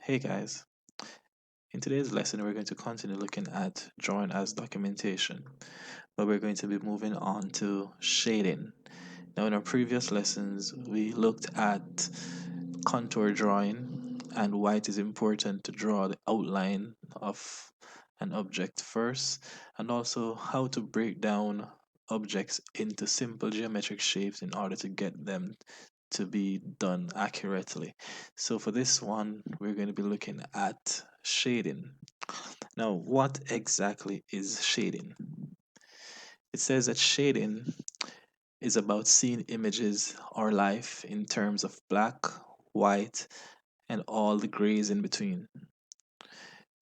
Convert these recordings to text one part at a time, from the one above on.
Hey guys, in today's lesson we're going to continue looking at drawing as documentation, but we're going to be moving on to shading. Now in our previous lessons we looked at contour drawing and why it is important to draw the outline of an object first, and also how to break down objects into simple geometric shapes in order to get them to be done accurately. So for this one, we're going to be looking at shading. Now, what exactly is shading? It says that shading is about seeing images or life in terms of black, white, and all the grays in between.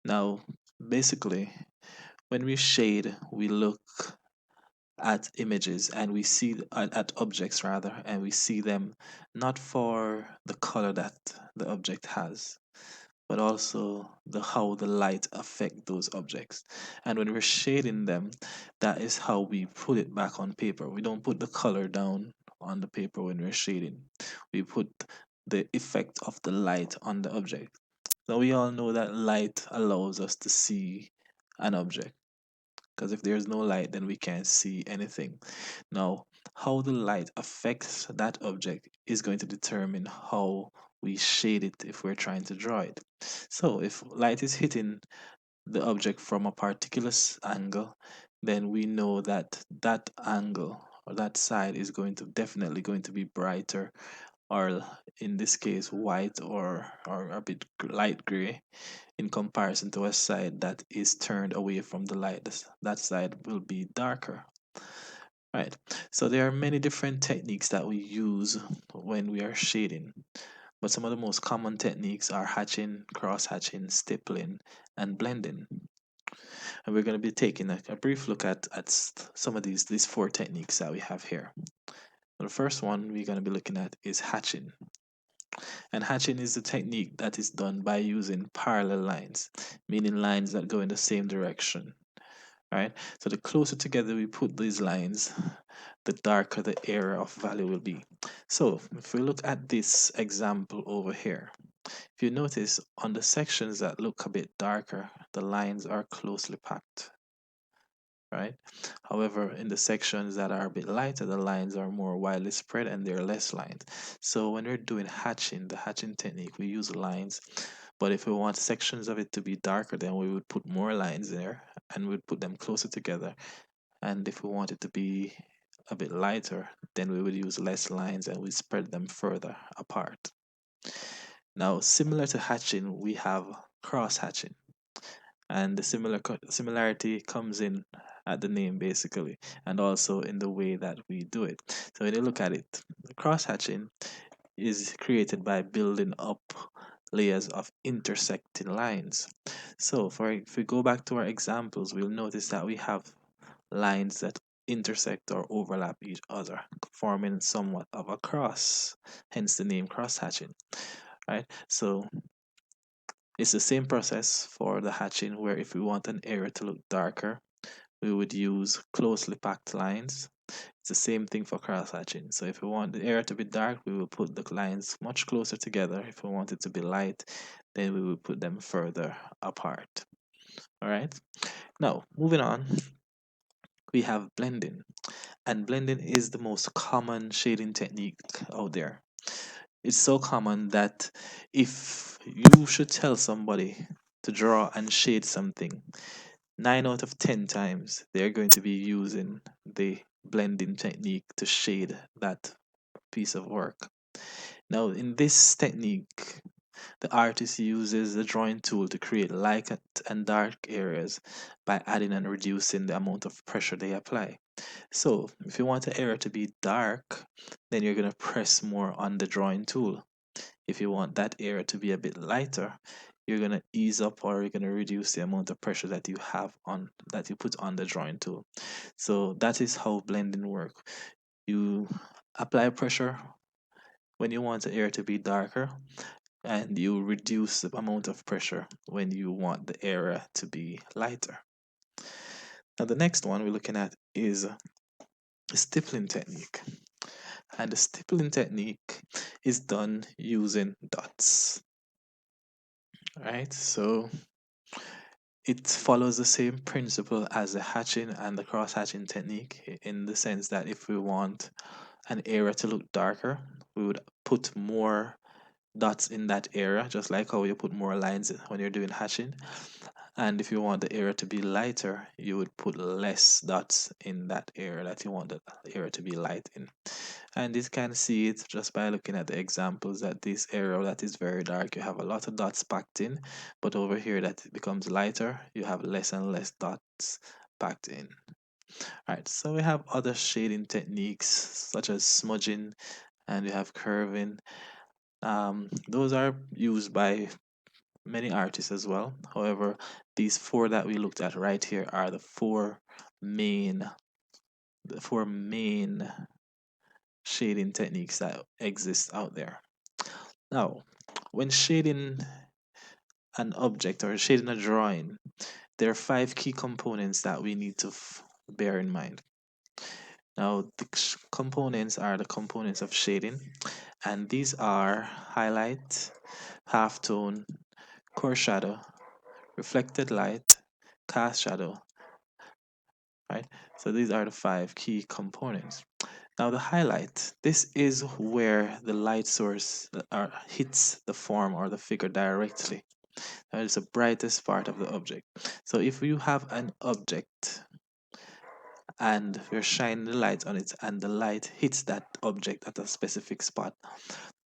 Now, basically, when we shade, we look at images and we see at objects rather, and we see them not for the color that the object has, but also the how the light affect those objects. And when we're shading them, that is how we put it back on paper. We don't put the color down on the paper when we're shading. We put the effect of the light on the object. Now we all know that light allows us to see an object, because if there's no light then we can't see anything. Now, how the light affects that object is going to determine how we shade it if we're trying to draw it. So if light is hitting the object from a particular angle, then we know that that angle or that side is going to definitely going to be brighter, or in this case white, or a bit light gray, in comparison to a side that is turned away from the light. That side will be darker. Right. So there are many different techniques that we use when we are shading, but some of the most common techniques are hatching, cross hatching, stippling, and blending. And we're going to be taking a brief look at some of these four techniques that we have here. The first one we're going to be looking at is hatching. And hatching is the technique that is done by using parallel lines, meaning lines that go in the same direction. Right? So the closer together we put these lines, the darker the area of value will be. So if we look at this example over here, if you notice on the sections that look a bit darker, the lines are closely packed, right? However, in the sections that are a bit lighter, the lines are more widely spread and there are less lines. So when we're doing hatching, the hatching technique, we use lines. But if we want sections of it to be darker, then we would put more lines there and we'd put them closer together. And if we want it to be a bit lighter, then we would use less lines and we spread them further apart. Now, similar to hatching, we have cross hatching, and the similarity comes in at the name basically, and also in the way that we do it. So when you look at it, cross hatching is created by building up layers of intersecting lines. So for if we go back to our examples, we'll notice that we have lines that intersect or overlap each other, forming somewhat of a cross, hence the name cross hatching. Right? So it's the same process for the hatching, where if we want an area to look darker, we would use closely packed lines. It's the same thing for cross hatching. So if we want the area to be dark, we will put the lines much closer together. If we want it to be light, then we will put them further apart. All right. Now, moving on, we have blending. And blending is the most common shading technique out there. It's so common that if you should tell somebody to draw and shade something, 9 out of 10 times they're going to be using the blending technique to shade that piece of work. Now, in this technique, the artist uses the drawing tool to create light and dark areas by adding and reducing the amount of pressure they apply. So, if you want the area to be dark, then you're going to press more on the drawing tool. If you want that area to be a bit lighter, you're going to ease up or you're going to reduce the amount of pressure that you have on that you put on the drawing tool. So that is how blending work. You apply pressure when you want the area to be darker, and you reduce the amount of pressure when you want the area to be lighter. Now the next one we're looking at is the stippling technique. And the stippling technique is done using dots. right? So it follows the same principle as the hatching and the cross hatching technique in the sense that if we want an area to look darker, we would put more dots in that area, just like how you put more lines when you're doing hatching. And if you want the area to be lighter, you would put less dots in that area that you want the area to be light in. And you can see it just by looking at the examples that this area that is very dark, you have a lot of dots packed in, but over here that it becomes lighter, you have less and less dots packed in. All right, so we have other shading techniques such as smudging and we have curving. Those are used by many artists as well. However, these four that we looked at right here are main the four main shading techniques that exist out there. Now, when shading an object or shading a drawing, there are five key components that we need to bear in mind. Now, the components are the components of shading, and these are highlight, halftone, core shadow, reflected light, cast shadow, right? So these are the five key components. Now the highlight, this is where the light source hits the form or the figure directly. That is the brightest part of the object. So if you have an object and you're shining the light on it and the light hits that object at a specific spot,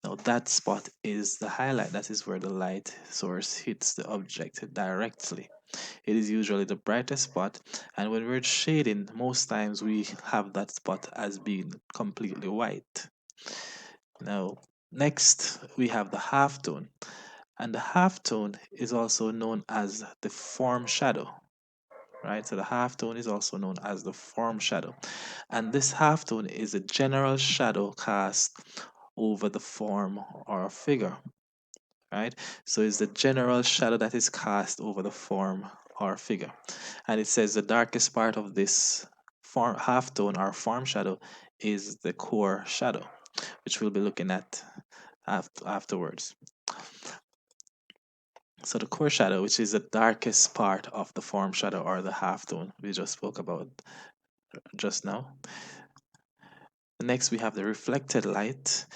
now that spot is the highlight. That is where the light source hits the object directly. It is usually the brightest spot, and when we're shading, most times we have that spot as being completely white. Now, next we have the halftone, and the halftone is also known as the form shadow, right? So the halftone is also known as the form shadow, and this halftone is a general shadow cast over the form or figure, right? So it's the general shadow that is cast over the form or figure. And it says the darkest part of this form halftone or form shadow is the core shadow, which we'll be looking at afterwards. So the core shadow, which is the darkest part of the form shadow or the halftone we just spoke about just now. Next, we have the reflected light,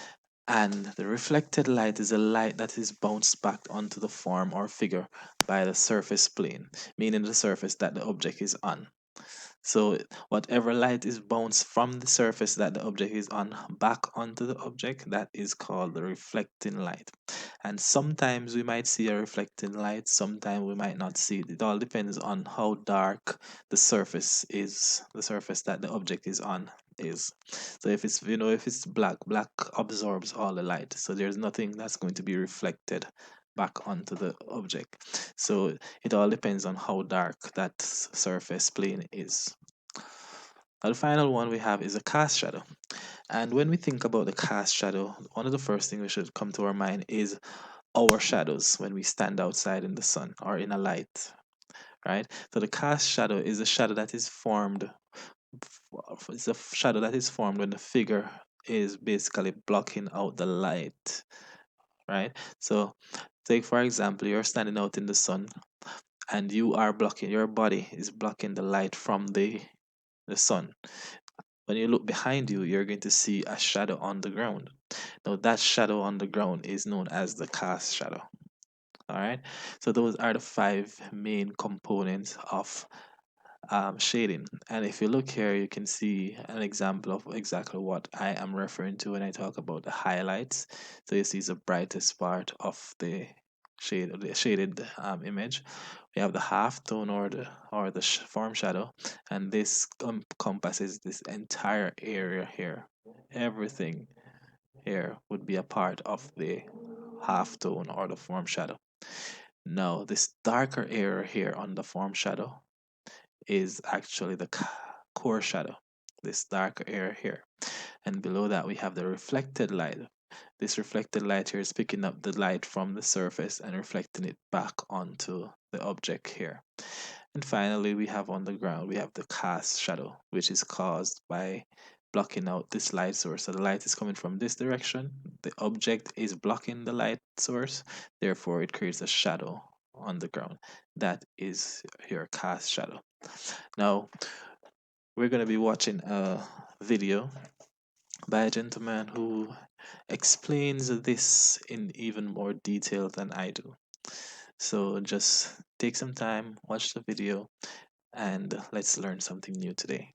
and the reflected light is a light that is bounced back onto the form or figure by the surface plane, meaning the surface that the object is on. So whatever light is bounced from the surface that the object is on back onto the object, that is called the reflecting light. And sometimes we might see a reflecting light, sometimes we might not see it. It all depends on how dark the surface is, the surface that the object is on is. So if it's if it's black, black absorbs all the light. So there's nothing that's going to be reflected back onto the object. So it all depends on how dark that surface plane is. Now, the final one we have is a cast shadow. And when we think about the cast shadow, one of the first things we should come to our mind is our shadows when we stand outside in the sun or in a light, right? So the cast shadow is a shadow that is formed. It's a shadow that is formed when the figure is basically blocking out the light, right? So take for example, you're standing out in the sun and you are blocking your body is blocking the light from the sun. When you look behind you, you're going to see a shadow on the ground. Now that shadow on the ground is known as the cast shadow. All right. So those are the five main components of shading. And if you look here, you can see an example of exactly what I am referring to when I talk about the highlights. So you see the brightest part of the shaded image. We have the half tone or the form shadow, and this encompasses this entire area here. Everything here would be a part of the half tone or the form shadow. Now, this darker area here on the form shadow is actually the core shadow, this darker area here. And below that, we have the reflected light. This reflected light here is picking up the light from the surface and reflecting it back onto the object here. And finally, we have on the ground, we have the cast shadow, which is caused by blocking out this light source. So the light is coming from this direction. The object is blocking the light source. Therefore, it creates a shadow on the ground. That is your cast shadow. Now, we're going to be watching a video by a gentleman who explains this in even more detail than I do. So just take some time, watch the video, and let's learn something new today.